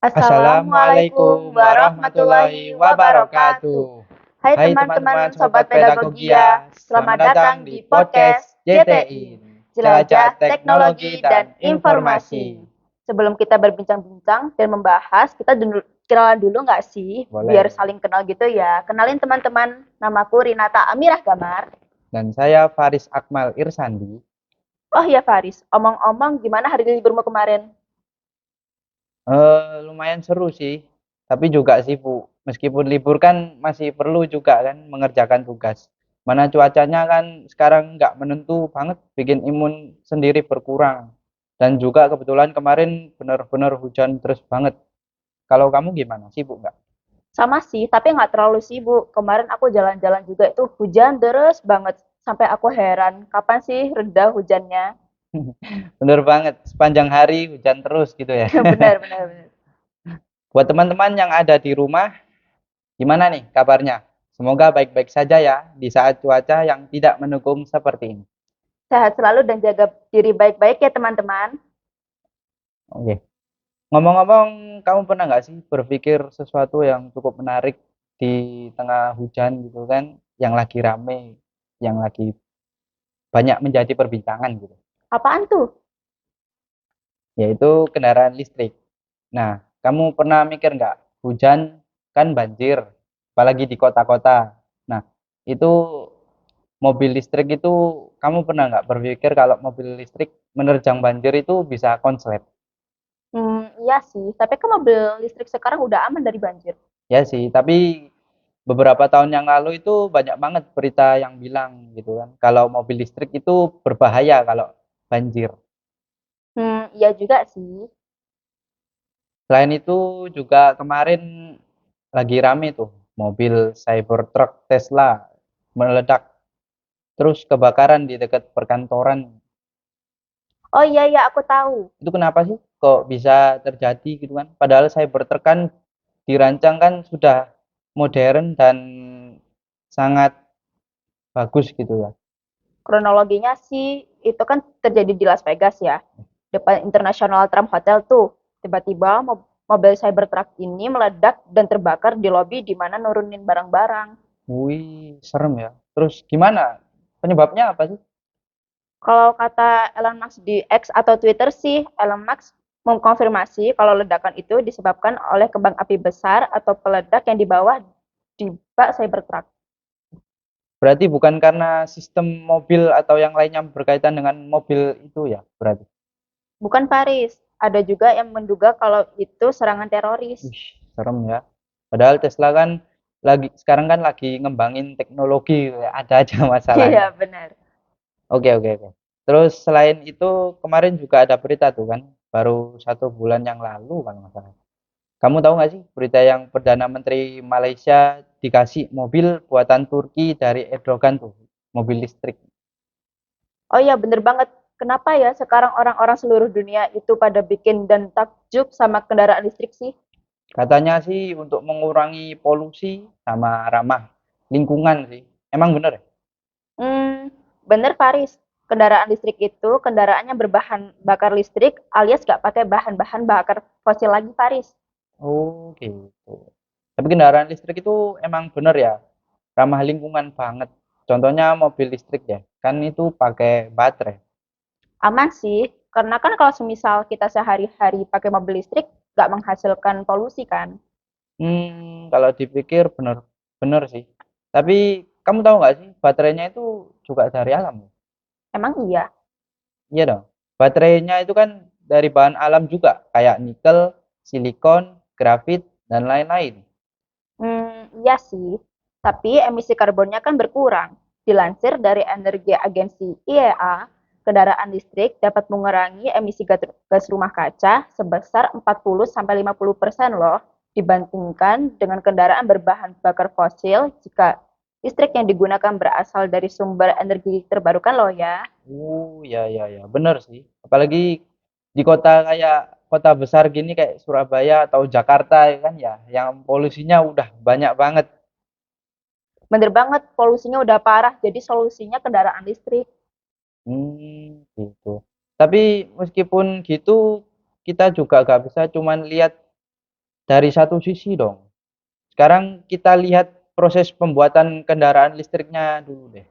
Assalamualaikum warahmatullahi wabarakatuh. Hai Hai teman-teman teman-teman Sobat Sobat Pedagogia, Pedagogia, selamat selamat datang datang di di podcast podcast JTI, JTI, Jelajah Jelajah Teknologi Teknologi dan dan Informasi. Informasi. Sebelum kita berbincang-bincang dan membahas, kita kenalan dulu nggak sih? Biar Boleh. saling kenal gitu ya. Kenalin teman-teman, namaku Rinata Amirah Gamar. Dan saya Faris Akmal Irsandi. Oh iya Faris, omong-omong gimana hari liburmu kemarin? Lumayan seru sih, tapi juga sibuk. Meskipun libur kan masih perlu juga kan mengerjakan tugas. Mana cuacanya kan sekarang nggak menentu banget, bikin imun sendiri berkurang. Dan juga kebetulan kemarin benar-benar hujan terus banget. Kalau kamu gimana? Sibuk nggak? Sama sih, tapi nggak terlalu sibuk. Kemarin aku jalan-jalan juga itu hujan deras banget. Sampai aku heran, kapan sih reda hujannya? Bener banget, sepanjang hari hujan terus gitu ya. Benar, benar, benar. Buat teman-teman yang ada di rumah, gimana nih kabarnya? Semoga baik-baik saja ya di saat cuaca yang tidak mendukung seperti ini. Sehat selalu dan jaga diri baik-baik ya teman-teman. Oke. Ngomong-ngomong, kamu pernah nggak sih berpikir sesuatu yang cukup menarik di tengah hujan gitu kan, yang lagi rame, yang lagi banyak menjadi perbincangan gitu, Apaan tuh? yaitu kendaraan listrik. Nah, kamu pernah mikir nggak, hujan kan banjir, apalagi di kota-kota. Nah, itu mobil listrik itu, kamu pernah nggak berpikir kalau mobil listrik menerjang banjir itu bisa konslet? Iya sih. Tapi kan mobil listrik sekarang udah aman dari banjir. Ya sih, tapi beberapa tahun yang lalu itu banyak banget berita yang bilang gitu kan, kalau mobil listrik itu berbahaya kalau banjir. Iya juga sih. Selain itu juga kemarin lagi rame tuh mobil Cybertruck Tesla meledak terus kebakaran di dekat perkantoran. Oh iya, iya aku tahu. Itu kenapa sih kok bisa terjadi gitu kan? Padahal Cybertruck kan dirancang kan sudah modern dan sangat bagus gitu ya. Kronologinya sih itu kan terjadi di Las Vegas ya. Depan International Trump Hotel tuh. Tiba-tiba mobil Cybertruck ini meledak dan terbakar di lobi di mana nurunin barang-barang. Wih, serem ya. Terus gimana? Penyebabnya apa sih? Kalau kata Elon Musk di X atau Twitter sih, Elon Musk mengkonfirmasi kalau ledakan itu disebabkan oleh kembang api besar atau peledak yang di bawah di bak Cybertruck. Berarti bukan karena sistem mobil atau yang lainnya berkaitan dengan mobil itu ya, berarti. Bukan Paris, ada juga yang menduga kalau itu serangan teroris. Wih, serem ya. Padahal Tesla kan sekarang kan lagi ngembangin teknologi, ada aja Iya masalahnya. benar. Oke, oke, oke. Terus selain itu kemarin juga ada berita tuh kan, baru 1 bulan yang lalu kalau nggak salah. Kamu tahu nggak sih berita yang Perdana Menteri Malaysia dikasih mobil buatan Turki dari Erdogan tuh, mobil listrik. Oh iya benar banget. Kenapa ya sekarang orang-orang seluruh dunia itu pada bikin dan takjub sama kendaraan listrik sih? Katanya sih untuk mengurangi polusi sama ramah lingkungan sih. Emang bener ya? Bener Faris. Kendaraan listrik itu kendaraannya berbahan bakar listrik alias nggak pakai bahan-bahan bakar fosil lagi Faris. Oh gitu. Tapi kendaraan listrik itu emang bener ya, ramah lingkungan banget. Contohnya mobil listrik ya, kan itu pakai baterai. Aman sih, karena kan kalau semisal kita sehari-hari pakai mobil listrik nggak menghasilkan polusi kan. Kalau dipikir bener bener sih. Tapi kamu tahu nggak sih, baterainya itu juga dari alam ya? Emang iya. Iya dong. Baterainya itu kan dari bahan alam juga, kayak nikel, silikon, grafit, dan lain-lain. Iya sih. Tapi emisi karbonnya kan berkurang. Dilansir dari energi agensi IEA, kendaraan listrik dapat mengurangi emisi gas rumah kaca sebesar 40-50% loh dibandingkan dengan kendaraan berbahan bakar fosil jika listrik yang digunakan berasal dari sumber energi terbarukan loh ya. Ya, ya, ya, bener sih. Apalagi di kota kayak kota besar gini kayak Surabaya atau Jakarta ya kan ya, yang polusinya udah banyak banget. Bener banget, polusinya udah parah, jadi solusinya kendaraan listrik. Gitu. Tapi meskipun gitu, kita juga gak bisa cuman lihat Dari satu sisi dong. Sekarang kita lihat proses pembuatan kendaraan listriknya dulu deh.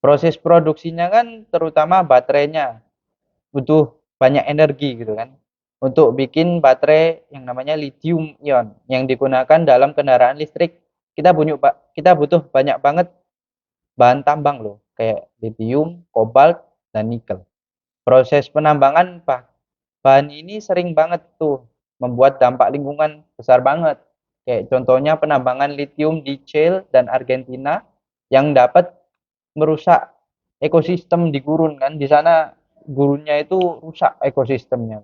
Proses produksinya kan terutama baterainya butuh banyak energi gitu kan. Untuk bikin baterai yang namanya lithium ion yang digunakan dalam kendaraan listrik, kita butuh banyak banget bahan tambang loh, kayak lithium, kobalt, dan nikel. Proses penambangan bahan ini sering banget tuh membuat dampak lingkungan besar banget. Kayak contohnya penambangan lithium di Chile dan Argentina yang dapat merusak ekosistem di gurun kan. Di sana gurunnya itu rusak ekosistemnya.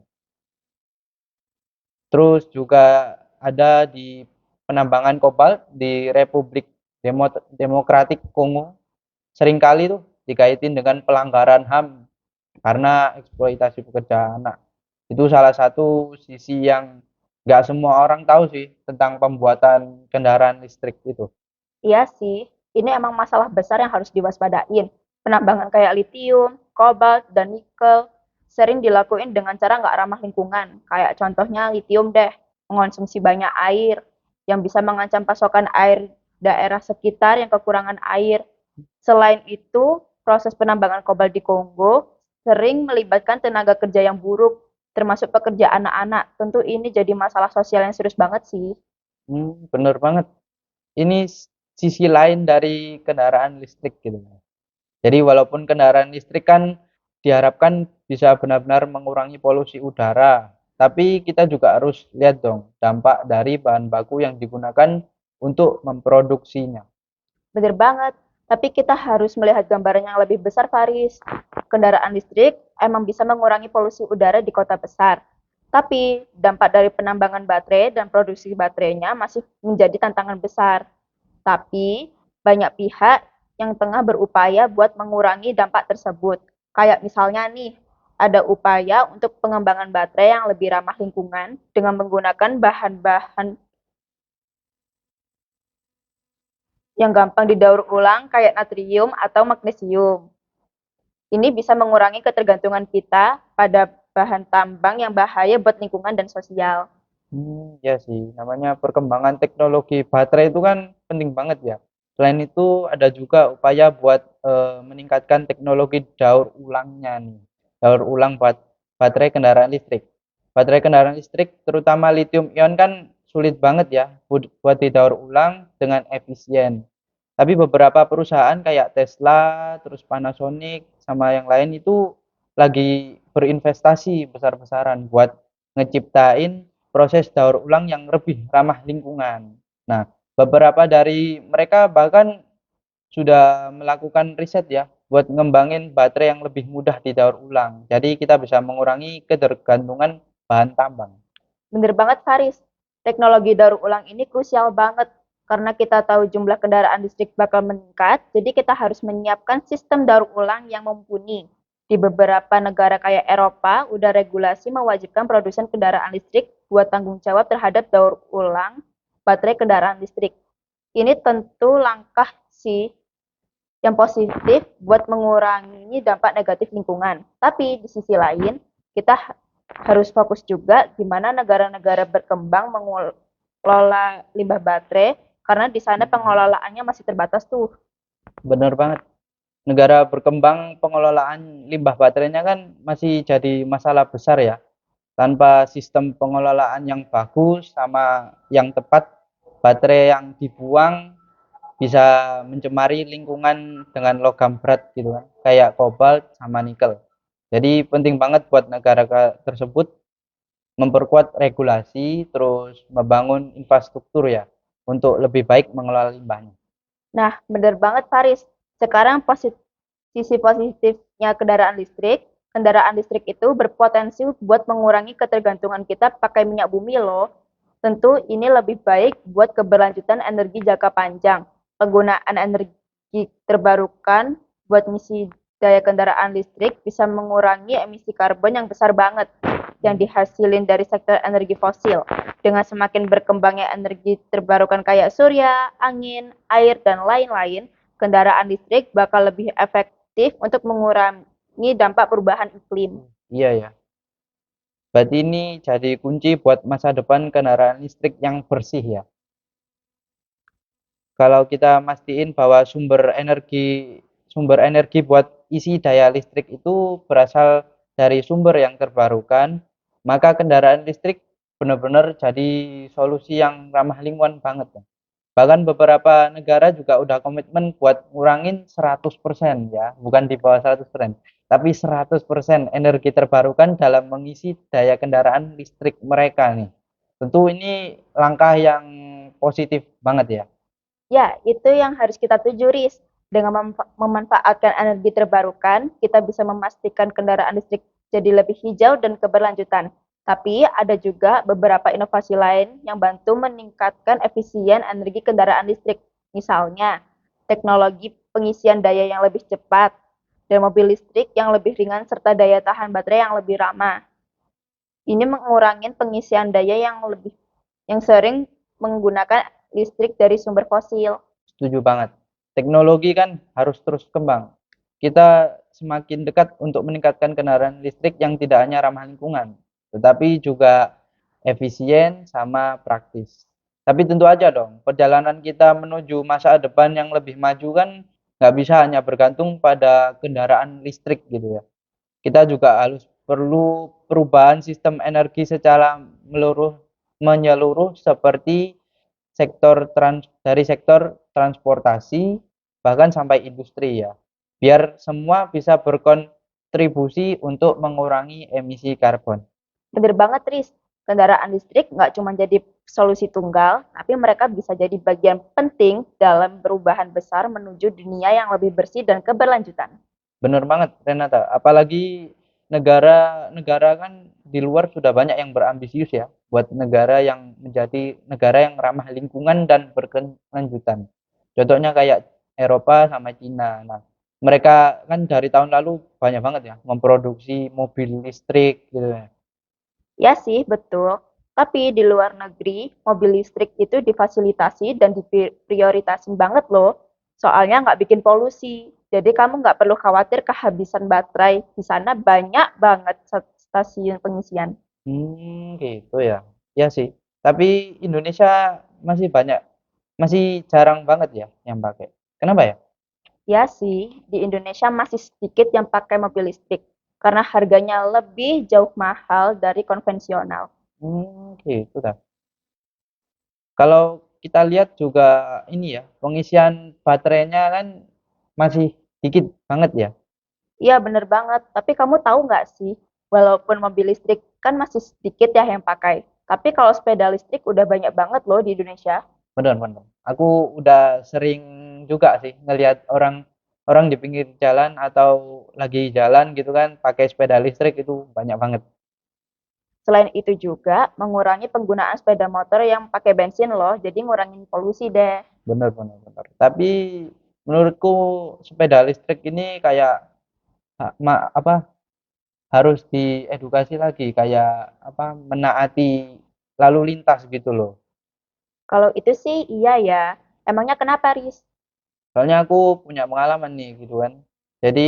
Terus juga ada di penambangan kobalt di Republik Demokratik Kongo. Seringkali tuh dikaitin dengan pelanggaran HAM karena eksploitasi pekerja anak. Itu salah satu sisi yang nggak semua orang tahu sih tentang pembuatan kendaraan listrik itu. Iya sih, ini emang masalah besar yang harus diwaspadain. Penambangan kayak litium, kobalt, dan nikel sering dilakuin dengan cara nggak ramah lingkungan. Kayak contohnya litium deh, mengonsumsi banyak air, yang bisa mengancam pasokan air daerah sekitar yang kekurangan air. Selain itu, proses penambangan kobalt di Kongo sering melibatkan tenaga kerja yang buruk, termasuk pekerja anak-anak. Tentu ini jadi masalah sosial yang serius banget sih. Bener banget. Ini sisi lain dari kendaraan listrik gitu. Jadi walaupun kendaraan listrik kan diharapkan bisa benar-benar mengurangi polusi udara, tapi kita juga harus lihat dong dampak dari bahan baku yang digunakan untuk memproduksinya. Bener banget. Tapi kita harus melihat gambaran yang lebih besar, Faris. Kendaraan listrik emang bisa mengurangi polusi udara di kota besar. Tapi dampak dari penambangan baterai dan produksi baterainya masih menjadi tantangan besar. Tapi banyak pihak yang tengah berupaya buat mengurangi dampak tersebut. Kayak misalnya nih, ada upaya untuk pengembangan baterai yang lebih ramah lingkungan dengan menggunakan bahan-bahan yang gampang didaur ulang kayak natrium atau magnesium. Ini bisa mengurangi ketergantungan kita pada bahan tambang yang bahaya buat lingkungan dan sosial. Ya sih, namanya perkembangan teknologi baterai itu kan penting banget ya. Selain itu ada juga upaya buat meningkatkan teknologi daur ulangnya nih. Daur ulang buat baterai kendaraan listrik. Baterai kendaraan listrik terutama lithium ion kan sulit banget ya buat didaur ulang dengan efisien. Tapi beberapa perusahaan kayak Tesla, terus Panasonic sama yang lain itu lagi berinvestasi besar-besaran buat ngeciptain proses daur ulang yang lebih ramah lingkungan. Nah, beberapa dari mereka bahkan sudah melakukan riset ya buat ngembangin baterai yang lebih mudah didaur ulang. Jadi kita bisa mengurangi ketergantungan bahan tambang. Bener banget, Faris. Teknologi daur ulang ini krusial banget karena kita tahu jumlah kendaraan listrik bakal meningkat, jadi kita harus menyiapkan sistem daur ulang yang mumpuni. Di beberapa negara kayak Eropa, udah regulasi mewajibkan produsen kendaraan listrik buat tanggung jawab terhadap daur ulang baterai kendaraan listrik. Ini tentu langkah sih yang positif buat mengurangi dampak negatif lingkungan. Tapi di sisi lain, kita harus fokus juga gimana negara-negara berkembang mengelola limbah baterai karena di sana pengelolaannya masih terbatas tuh. Bener banget. Negara berkembang pengelolaan limbah baterainya kan masih jadi masalah besar ya. Tanpa sistem pengelolaan yang bagus sama yang tepat, baterai yang dibuang bisa mencemari lingkungan dengan logam berat gitu kan, kayak kobalt sama nikel. Jadi penting banget buat negara tersebut memperkuat regulasi, terus membangun infrastruktur ya, untuk lebih baik mengelola limbahnya. Nah, bener banget Faris. Sekarang sisi positifnya kendaraan listrik itu berpotensi buat mengurangi ketergantungan kita pakai minyak bumi loh. Tentu ini lebih baik buat keberlanjutan energi jangka panjang. Penggunaan energi terbarukan buat ngisi daya kendaraan listrik bisa mengurangi emisi karbon yang besar banget yang dihasilin dari sektor energi fosil. Dengan semakin berkembangnya energi terbarukan kayak surya, angin, air, dan lain-lain, kendaraan listrik bakal lebih efektif untuk mengurangi dampak perubahan iklim. Iya ya. Berarti ini jadi kunci buat masa depan kendaraan listrik yang bersih ya. Kalau kita mastiin bahwa sumber energi buat isi daya listrik itu berasal dari sumber yang terbarukan, maka kendaraan listrik benar-benar jadi solusi yang ramah lingkungan banget ya. Bahkan beberapa negara juga udah komitmen buat ngurangin 100% ya, bukan di bawah 100%, tapi 100% energi terbarukan dalam mengisi daya kendaraan listrik mereka nih. Tentu ini langkah yang positif banget ya. Ya, itu yang harus kita tuju, Riz. Dengan memanfaatkan energi terbarukan, kita bisa memastikan kendaraan listrik jadi lebih hijau dan keberlanjutan. Tapi ada juga beberapa inovasi lain yang bantu meningkatkan efisien energi kendaraan listrik. Misalnya, teknologi pengisian daya yang lebih cepat, dan mobil listrik yang lebih ringan serta daya tahan baterai yang lebih ramah. Ini mengurangi pengisian daya yang sering menggunakan listrik dari sumber fosil. Setuju banget. Teknologi kan harus terus kembang. Kita semakin dekat untuk meningkatkan kendaraan listrik yang tidak hanya ramah lingkungan, tetapi juga efisien sama praktis. Tapi tentu aja dong, perjalanan kita menuju masa depan yang lebih maju kan nggak bisa hanya bergantung pada kendaraan listrik gitu ya. Kita juga harus perlu perubahan sistem energi secara menyeluruh seperti dari sektor transportasi bahkan sampai industri ya. Biar semua bisa berkontribusi untuk mengurangi emisi karbon. Bener banget, Tris. Kendaraan listrik nggak cuma jadi solusi tunggal, tapi mereka bisa jadi bagian penting dalam perubahan besar menuju dunia yang lebih bersih dan keberlanjutan. Bener banget Renata, apalagi negara-negara kan di luar sudah banyak yang berambisius ya buat negara yang menjadi negara yang ramah lingkungan dan berkelanjutan. Contohnya kayak Eropa sama Cina. Nah, mereka kan dari tahun lalu banyak banget ya memproduksi mobil listrik gitu ya. Ya sih, betul. Tapi di luar negeri, mobil listrik itu difasilitasi dan diprioritasin banget loh. Soalnya nggak bikin polusi. Jadi kamu nggak perlu khawatir kehabisan baterai. Di sana banyak banget stasiun pengisian. Gitu ya. Ya sih. Tapi Indonesia masih jarang banget ya yang pakai. Kenapa ya? Ya sih, di Indonesia masih sedikit yang pakai mobil listrik karena harganya lebih jauh mahal dari konvensional. Gitu dah. Kalau kita lihat juga ini ya, pengisian baterainya kan masih dikit banget ya. Iya bener banget, tapi kamu tahu nggak sih, walaupun mobil listrik kan masih sedikit ya yang pakai, tapi kalau sepeda listrik udah banyak banget loh di Indonesia. Benar-benar. Aku udah sering juga sih ngelihat orang orang di pinggir jalan atau lagi jalan gitu kan pakai sepeda listrik itu banyak banget. Selain itu juga mengurangi penggunaan sepeda motor yang pakai bensin loh, jadi ngurangin polusi deh. Benar-benar benar. Tapi menurutku sepeda listrik ini kayak apa harus diedukasi lagi kayak apa menaati lalu lintas gitu loh. Kalau itu sih iya ya. Emangnya kenapa, Riz? Soalnya aku punya pengalaman nih gitu kan. Jadi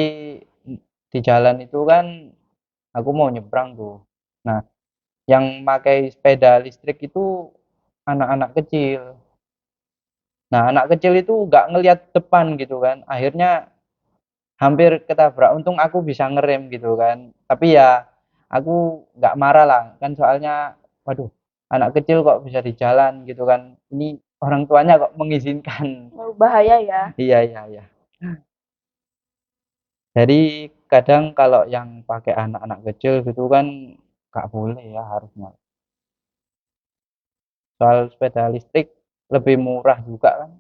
di jalan itu kan aku mau nyebrang tuh. Nah, yang pakai sepeda listrik itu anak-anak kecil. Nah, anak kecil itu nggak ngelihat depan gitu kan. Akhirnya hampir ketabrak. Untung aku bisa ngerem gitu kan. Tapi ya aku nggak marah lah kan soalnya waduh anak kecil kok bisa di jalan gitu kan. Ini orang tuanya kok mengizinkan. Oh, bahaya ya. Iya, iya, iya. Jadi kadang kalau yang pakai anak-anak kecil gitu kan nggak boleh ya harusnya. Soal sepeda listrik lebih murah juga kan.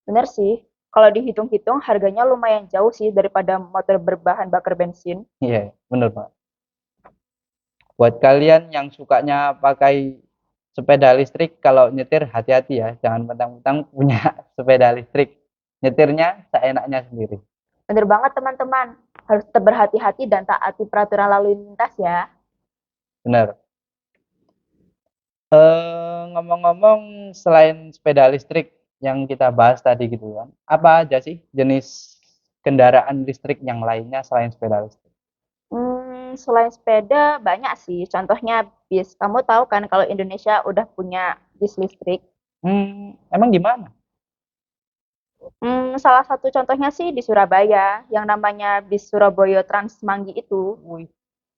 Bener sih. Kalau dihitung-hitung harganya lumayan jauh sih daripada motor berbahan bakar bensin. Iya, bener Pak. Buat kalian yang sukanya pakai sepeda listrik, kalau nyetir hati-hati ya, jangan mentang-mentang punya sepeda listrik. Nyetirnya seenaknya sendiri. Bener banget teman-teman. Harus tetap berhati-hati dan taati peraturan lalu lintas ya. Bener. Ngomong-ngomong, selain sepeda listrik yang kita bahas tadi gitu kan, apa aja sih jenis kendaraan listrik yang lainnya selain sepeda listrik? Selain sepeda banyak sih, contohnya bis. Kamu tahu kan kalau Indonesia udah punya bis listrik? Emang gimana? Salah satu contohnya sih di Surabaya, yang namanya bis Surabaya Trans Semanggi itu. Wih,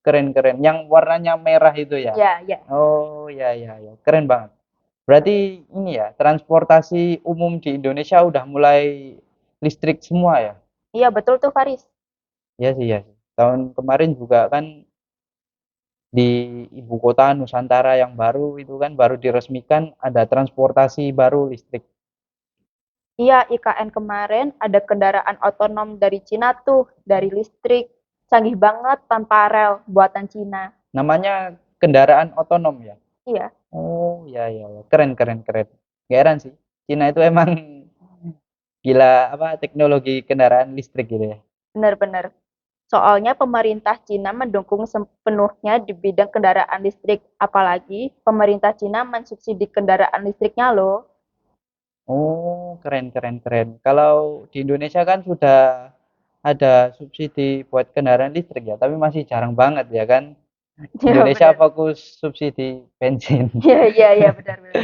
keren-keren. Yang warnanya merah itu ya? Ya, ya, Oh, ya, ya, ya. Keren banget. Berarti ini ya, transportasi umum di Indonesia udah mulai listrik semua ya? iya betul tuh Faris. Iya sih, ya sih. Tahun kemarin juga kan di ibu kota Nusantara yang baru itu kan baru diresmikan ada transportasi baru listrik. Iya, IKN kemarin ada kendaraan otonom dari Cina tuh, dari listrik. Canggih banget tanpa rel, buatan Cina. Namanya kendaraan otonom ya? Iya, Oh, ya, ya, ya. Keren, keren, keren. Gak heran sih. Cina itu emang gila apa teknologi kendaraan listrik gitu ya. benar-benar. Soalnya pemerintah Cina mendukung sepenuhnya di bidang kendaraan listrik. Apalagi pemerintah Cina mensubsidi kendaraan listriknya loh. Oh, keren, keren, keren. Kalau di Indonesia kan sudah ada subsidi buat kendaraan listrik ya, tapi masih jarang banget ya kan. Iya Indonesia benar. fokus subsidi bensin. Iya, iya, iya, benar-benar.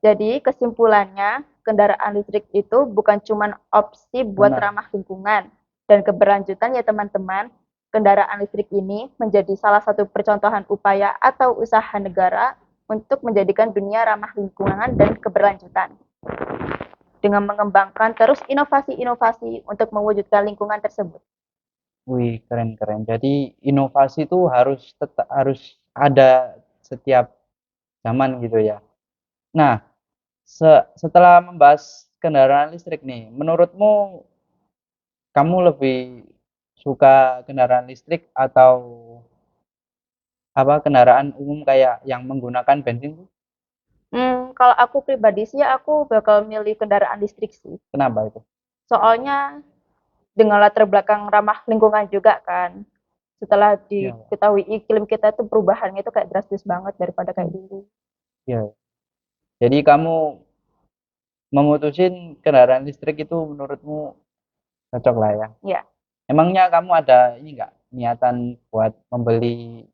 Jadi kesimpulannya, kendaraan listrik itu bukan cuma opsi buat Benar. ramah lingkungan dan keberlanjutan ya teman-teman. Kendaraan listrik ini menjadi salah satu percontohan upaya atau usaha negara untuk menjadikan dunia ramah lingkungan dan keberlanjutan. Dengan mengembangkan terus inovasi-inovasi untuk mewujudkan lingkungan tersebut. Wih, keren, keren. Jadi inovasi itu harus tetap harus ada setiap zaman gitu ya. Nah, setelah membahas kendaraan listrik nih, menurutmu kamu lebih suka kendaraan listrik atau apa kendaraan umum kayak yang menggunakan bensin tuh? Kalau aku pribadi sih, aku bakal milih kendaraan listrik sih. Kenapa itu? Soalnya dengan latar belakang ramah lingkungan juga kan. Setelah Ya, diketahui iklim kita tuh perubahannya itu kayak drastis banget daripada kayak dulu. ya. Jadi kamu memutusin kendaraan listrik itu menurutmu cocok lah ya. Ya, Emangnya kamu ada ini enggak niatan buat membeli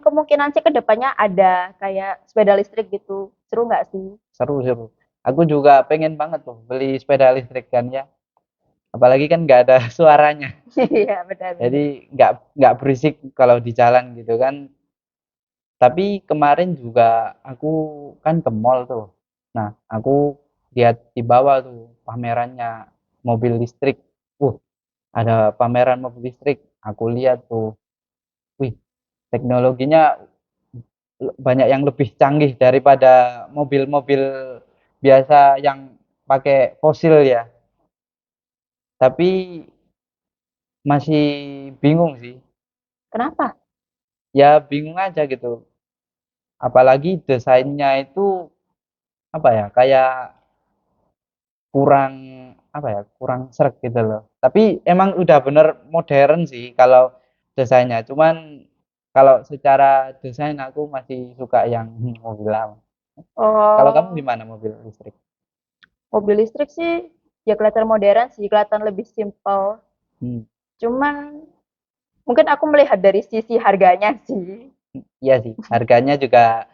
kemungkinan sih kedepannya ada kayak sepeda listrik gitu. Seru nggak sih? seru-seru? Aku juga pengen banget tuh beli sepeda listrik kan ya. Apalagi kan nggak ada suaranya. Iya, benar-benar. Jadi nggak berisik kalau di jalan gitu kan. Tapi kemarin juga aku kan ke mall tuh. Nah, aku lihat di bawah tuh pamerannya mobil listrik. Uh, ada pameran mobil listrik. Aku lihat tuh, wih, teknologinya banyak yang lebih canggih daripada mobil-mobil biasa yang pakai fosil ya. Tapi masih bingung sih. Kenapa? Ya bingung aja gitu. Apalagi desainnya itu apa ya? Kayak kurang apa ya? Kurang sreg gitu loh. Tapi emang udah bener modern sih kalau desainnya. Cuman kalau secara desain aku masih suka yang mobil lama. Kalau kamu Oh, gimana mobil listrik? mobil listrik sih ya kelihatan modern sih, kelihatan lebih simpel. Hmm, Cuman mungkin aku melihat dari sisi harganya sih. iya sih, harganya juga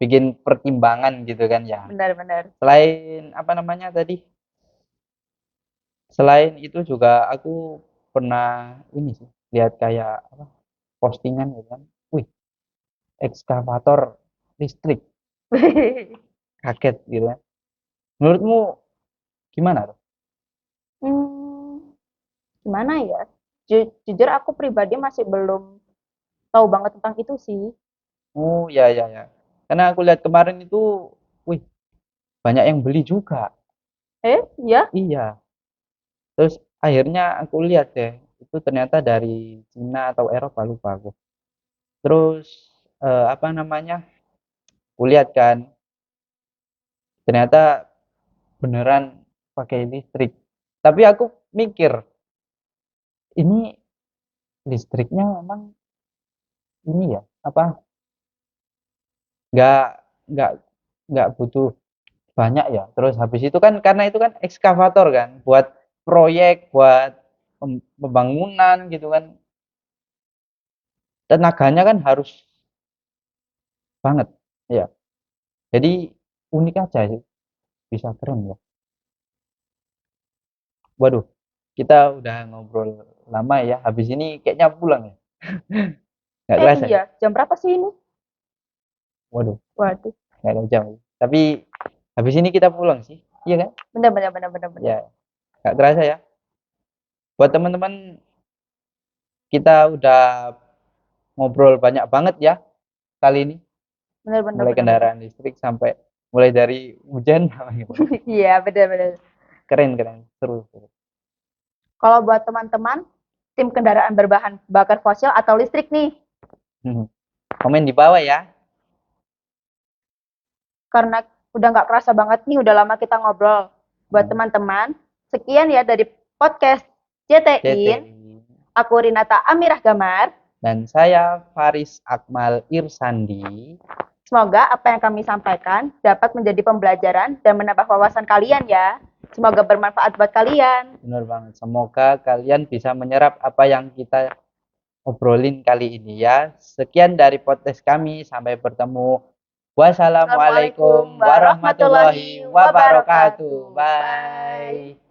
bikin pertimbangan gitu kan ya. Benar-benar. Selain apa namanya tadi? Selain itu juga aku pernah ini sih, lihat kayak apa, postingan gitu kan. Wih, ekskavator listrik, kaget gitu kan. Menurutmu gimana tuh? Hmm, gimana ya? Jujur aku pribadi masih belum tahu banget tentang itu sih. Oh, ya, ya, ya. Karena aku lihat kemarin itu, wih, banyak yang beli juga. Ya? Iya. Terus akhirnya aku lihat deh, itu ternyata dari Cina atau Eropa lupa aku. Terus apa namanya? Aku lihat kan, ternyata beneran pakai listrik. Tapi aku mikir, ini listriknya memang ini ya, apa? Nggak nggak nggak butuh banyak ya. Terus habis itu kan karena itu kan ekskavator kan, buat proyek, buat pembangunan gitu kan. Tenaganya kan harus banget. Ya. Jadi unik aja sih. Bisa keren ya. Waduh, kita udah ngobrol lama ya. Habis ini kayaknya pulang ya. Nggak kerasa ya. Iya, jam berapa sih ini? Waduh, Waduh, nggak ada jam. Tapi habis ini kita pulang sih. Iya kan? benar benar benar benar benar. Ya, nggak kerasa ya. Buat teman-teman, kita udah ngobrol banyak banget ya kali ini. Benar benar Mulai benar benar. kendaraan listrik sampai mulai dari hujan. Iya, benar benar. Keren, keren. Seru, seru. Kalau buat teman-teman, tim kendaraan berbahan bakar fosil atau listrik nih? Komen di bawah ya. Karena udah nggak kerasa banget nih, udah lama kita ngobrol. Buat Hmm. teman-teman, sekian ya dari podcast JTIN. JTI. Aku Rinata Amirah Gamar. Dan saya Faris Akmal Irsandi. Semoga apa yang kami sampaikan dapat menjadi pembelajaran dan menambah wawasan kalian ya. Semoga bermanfaat buat kalian. Benar banget. Semoga kalian bisa menyerap apa yang kita obrolin kali ini ya. Sekian dari podcast kami. Sampai bertemu. Wassalamualaikum warahmatullahi wabarakatuh. Bye.